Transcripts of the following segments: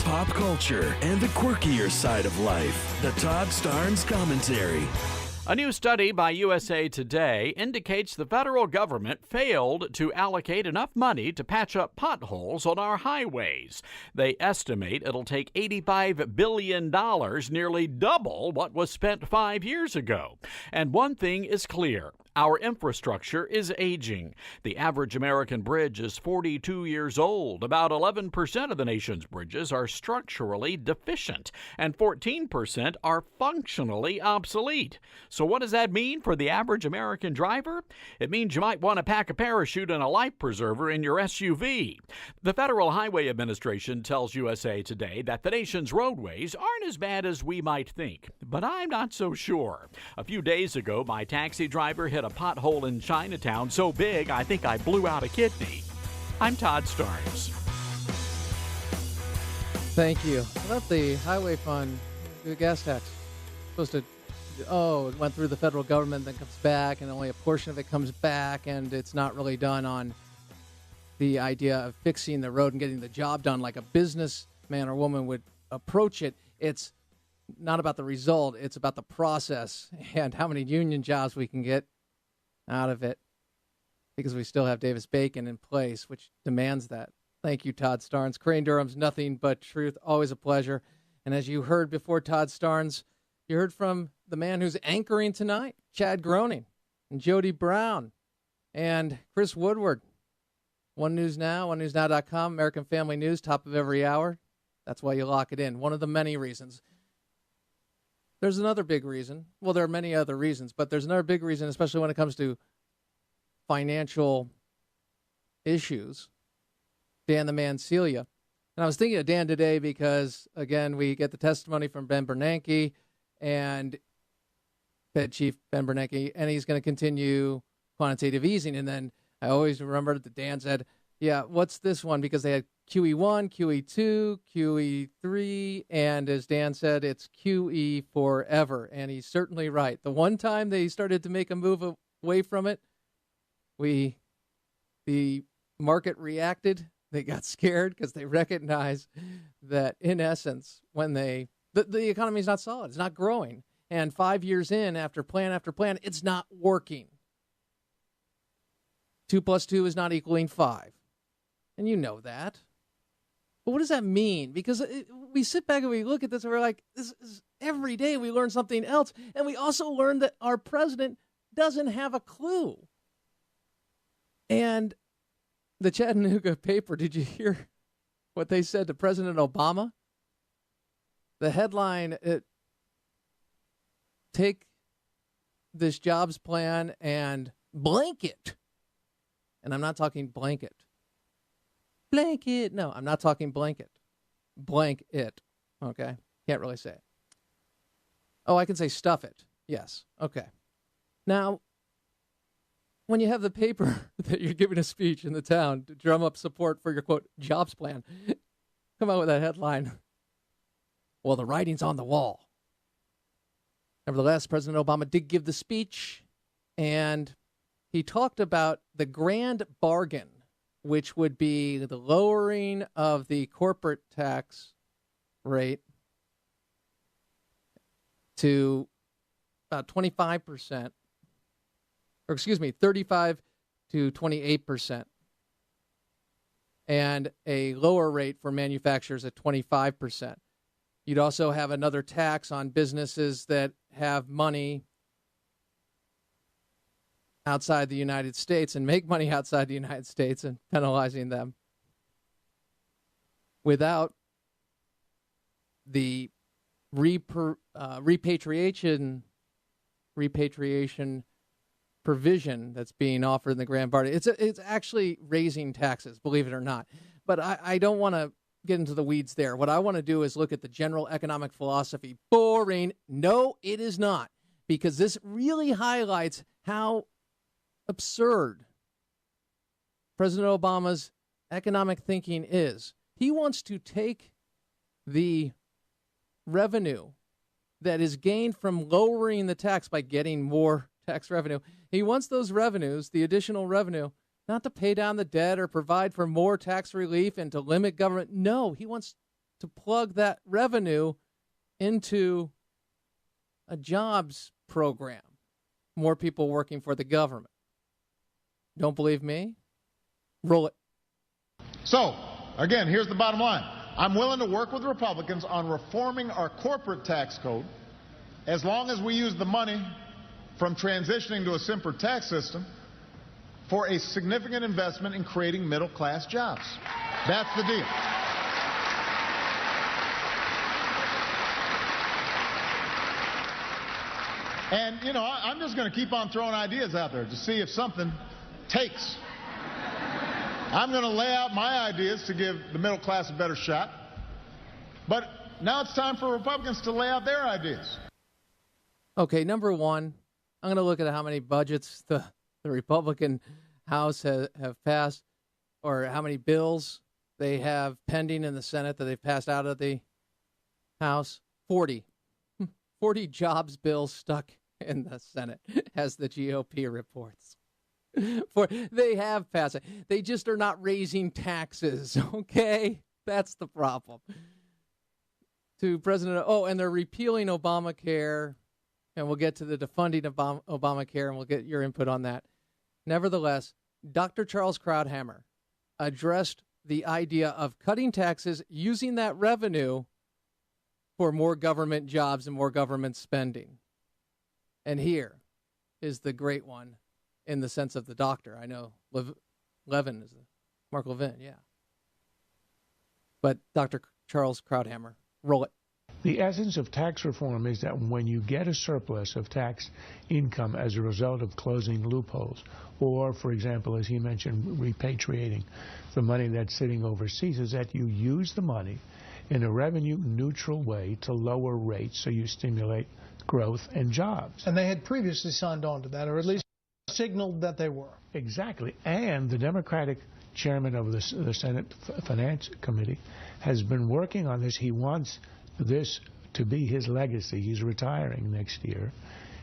pop culture, and the quirkier side of life. The Todd Starnes Commentary. A new study by USA Today indicates the federal government failed to allocate enough money to patch up potholes on our highways. They estimate it'll take $85 billion, nearly double what was spent 5 years ago. And one thing is clear. Our infrastructure is aging. The average American bridge is 42 years old. About 11% of the nation's bridges are structurally deficient, and 14% are functionally obsolete. So what does that mean for the average American driver? It means you might want to pack a parachute and a life preserver in your SUV. The Federal Highway Administration tells USA Today that the nation's roadways aren't as bad as we might think, but I'm not so sure. A few days ago, my taxi driver hit a pothole in Chinatown so big I think I blew out a kidney. I'm Todd Starnes. Thank you. I love the highway fund, the gas tax. Supposed to, it went through the federal government, then comes back, and only a portion of it comes back, and it's not really done on the idea of fixing the road and getting the job done like a businessman or woman would approach it. It's not about the result. It's about the process and how many union jobs we can get out of it, because we still have Davis-Bacon in place, which demands that. Thank you, Todd Starnes. Crane Durham's Nothing But Truth. Always a pleasure. And as you heard before Todd Starnes, you heard from the man who's anchoring tonight, Chad Groening, and Jody Brown, and Chris Woodward. One News Now, onenewsnow.com, American Family News, top of every hour. That's why you lock it in. One of the many reasons. There's another big reason. Well, there are many other reasons, but there's another big reason, especially when it comes to financial issues. Dan the Man Celia. And I was thinking of Dan today because, again, we get the testimony from Ben Bernanke and Fed Chief Ben Bernanke, and he's going to continue quantitative easing. And then I always remember that Dan said, yeah, what's this one? Because they had QE1, QE2, QE3, and as Dan said, it's QE forever. And he's certainly right. The one time they started to make a move away from it, the market reacted. They got scared because they recognized that, in essence, when the economy is not solid, it's not growing. And 5 years in, after plan, it's not working. 2 plus 2 is not equaling 5. And you know that. But what does that mean? Because we sit back and we look at this and we're like, this is, every day we learn something else. And we also learn that our president doesn't have a clue. And the Chattanooga paper, did you hear what they said to President Obama? The headline, take this jobs plan and blanket. And I'm not talking blanket. Blanket. No, I'm not talking blanket. Blank it. Okay. Can't really say it. Oh, I can say stuff it. Yes. Okay. Now, when you have the paper that you're giving a speech in the town to drum up support for your, quote, jobs plan, come out with that headline. Well, the writing's on the wall. Nevertheless, President Obama did give the speech, and he talked about the grand bargain, which would be the lowering of the corporate tax rate to about 25%, or excuse me, 35 to 28%, and a lower rate for manufacturers at 25%. You'd also have another tax on businesses that have money outside the United States and make money outside the United States, and penalizing them without the repatriation provision that's being offered in the grand bargain. It's actually raising taxes, believe it or not. But I don't want to get into the weeds there. What I want to do is look at the general economic philosophy. Boring. No, it is not. Because this really highlights how absurd President Obama's economic thinking is. He wants to take the revenue that is gained from lowering the tax by getting more tax revenue. He wants those revenues, the additional revenue, not to pay down the debt or provide for more tax relief and to limit government. No, he wants to plug that revenue into a jobs program. More people working for the government. Don't believe me? Roll it. So, again, here's the bottom line. I'm willing to work with Republicans on reforming our corporate tax code as long as we use the money from transitioning to a simpler tax system for a significant investment in creating middle-class jobs. That's the deal. And, you know, I'm just going to keep on throwing ideas out there to see if something takes. I'm going to lay out my ideas to give the middle class a better shot. But now it's time for Republicans to lay out their ideas. Okay, number one, I'm going to look at how many budgets the Republican House have passed, or how many bills they have pending in the Senate that they've passed out of the House. 40. 40 jobs bills stuck in the Senate, as the GOP reports. They have passed it. They just are not raising taxes, okay? That's the problem. To President, and they're repealing Obamacare, and we'll get to the defunding of Obamacare, and we'll get your input on that. Nevertheless, Dr. Charles Krauthammer addressed the idea of cutting taxes, using that revenue for more government jobs and more government spending. And here is the great one in the sense of the doctor. I know Levin is Mark Levin, yeah. But Dr. Charles Krauthammer, roll it. The essence of tax reform is that when you get a surplus of tax income as a result of closing loopholes, or, for example, as he mentioned, repatriating the money that's sitting overseas, is that you use the money in a revenue-neutral way to lower rates so you stimulate growth and jobs. And they had previously signed on to that, or at least signaled that they were. Exactly. And the Democratic chairman of the Senate Finance Committee has been working on this. He wants this to be his legacy. He's retiring next year.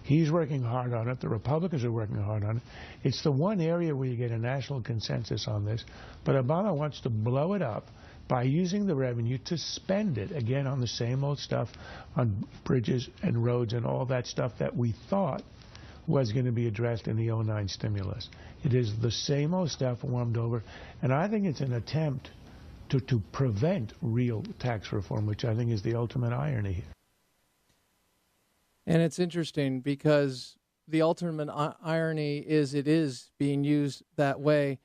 He's working hard on it. The Republicans are working hard on it. It's the one area where you get a national consensus on this. But Obama wants to blow it up by using the revenue to spend it, again, on the same old stuff, on bridges and roads and all that stuff that we thought was going to be addressed in the 2009 stimulus. It is the same old stuff warmed over, and I think it's an attempt to prevent real tax reform, which I think is the ultimate irony here. And it's interesting because the ultimate irony is it is being used that way,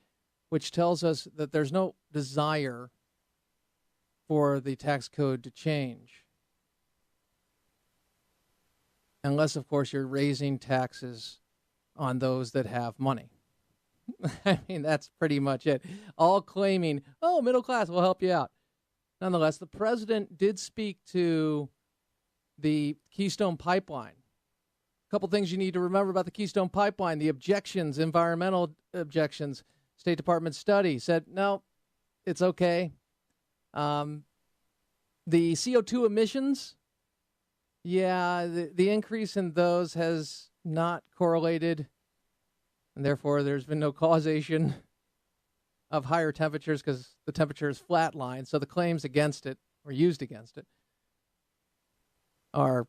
which tells us that there's no desire for the tax code to change. Unless, of course, you're raising taxes on those that have money. I mean, that's pretty much it. All claiming, middle class will help you out. Nonetheless, the president did speak to the Keystone Pipeline. A couple things you need to remember about the Keystone Pipeline. The objections, environmental objections. State Department study said, no, it's okay. The CO2 emissions, the increase in those has not correlated, and therefore there's been no causation of higher temperatures because the temperature is flatlined. So the claims against it, or used against it, are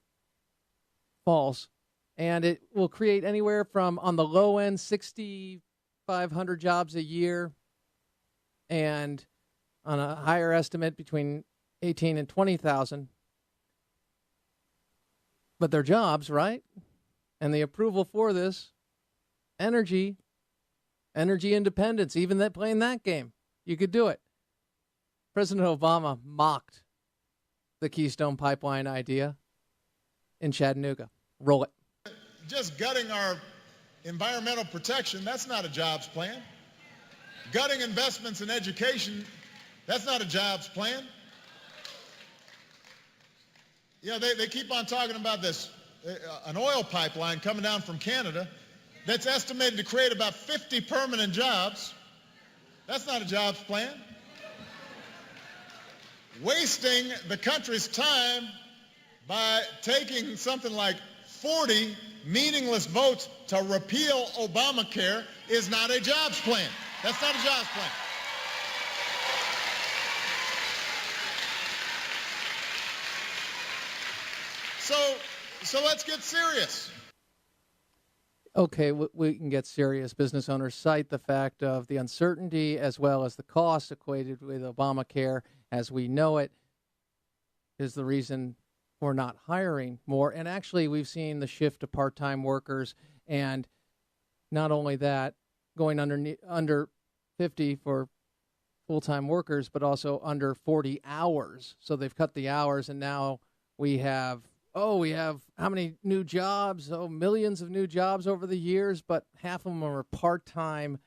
false. And it will create anywhere from, on the low end, 6,500 jobs a year, and on a higher estimate, between 18 and 20,000. But they're jobs, right? And the approval for this, energy independence, even that playing that game, you could do it. President Obama mocked the Keystone Pipeline idea in Chattanooga. Roll it. Just gutting our environmental protection, that's not a jobs plan. Gutting investments in education, that's not a jobs plan. You know, they keep on talking about this, an oil pipeline coming down from Canada that's estimated to create about 50 permanent jobs. That's not a jobs plan. Wasting the country's time by taking something like 40 meaningless votes to repeal Obamacare is not a jobs plan. That's not a jobs plan. So let's get serious. Okay, we can get serious. Business owners cite the fact of the uncertainty as well as the cost equated with Obamacare as we know it is the reason for not hiring more. And actually, we've seen the shift to part-time workers, and not only that, going under 50 for full-time workers, but also under 40 hours. So they've cut the hours, and now we have how many new jobs? Oh, millions of new jobs over the years, but half of them are part-time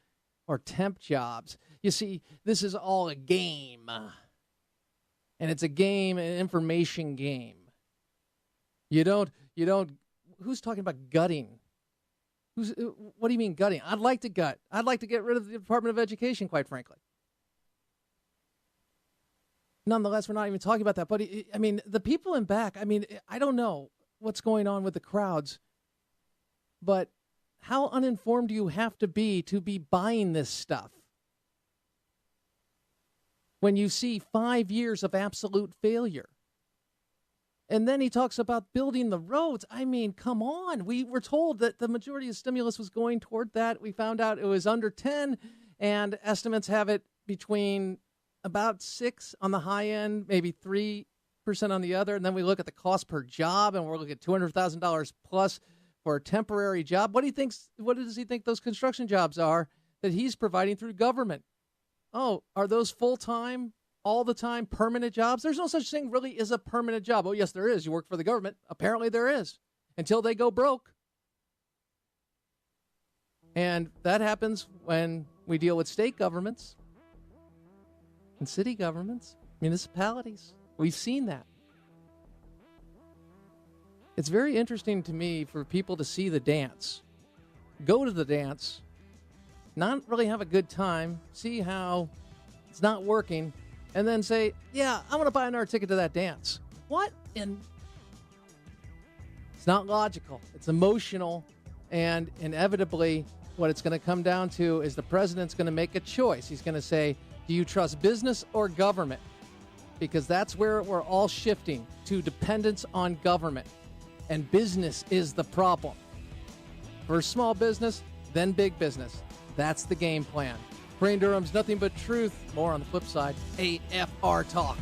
or temp jobs. You see, this is all a game. And it's a game, an information game. You don't, who's talking about gutting? What do you mean gutting? I'd like to gut. I'd like to get rid of the Department of Education, quite frankly. Nonetheless, we're not even talking about that. But, I mean, the people in back, I mean, I don't know what's going on with the crowds, but how uninformed do you have to be buying this stuff? When you see 5 years of absolute failure. And then he talks about building the roads. I mean, come on. We were told that the majority of stimulus was going toward that. We found out it was under 10, and estimates have it between about 6 on the high end, maybe 3% on the other. And then we look at the cost per job, and we're looking at $200,000 plus for a temporary job. What does he think those construction jobs are that he's providing through government? Oh, are those full-time, all the time, permanent jobs? There's no such thing really as a permanent job. Oh, yes, there is. You work for the government. Apparently there is, until they go broke. And that happens when we deal with state governments and city governments, municipalities. We've seen that. It's very interesting to me for people to see the dance, go to the dance, not really have a good time, see how it's not working, and then say, yeah, I'm going to buy another ticket to that dance. What? It's not logical. It's emotional, and inevitably what it's going to come down to is the president's going to make a choice. He's going to say, do you trust business or government? Because that's where we're all shifting to dependence on government. And business is the problem. First small business, then big business. That's the game plan. Brain Durham's Nothing But Truth. More on the flip side. AFR Talk.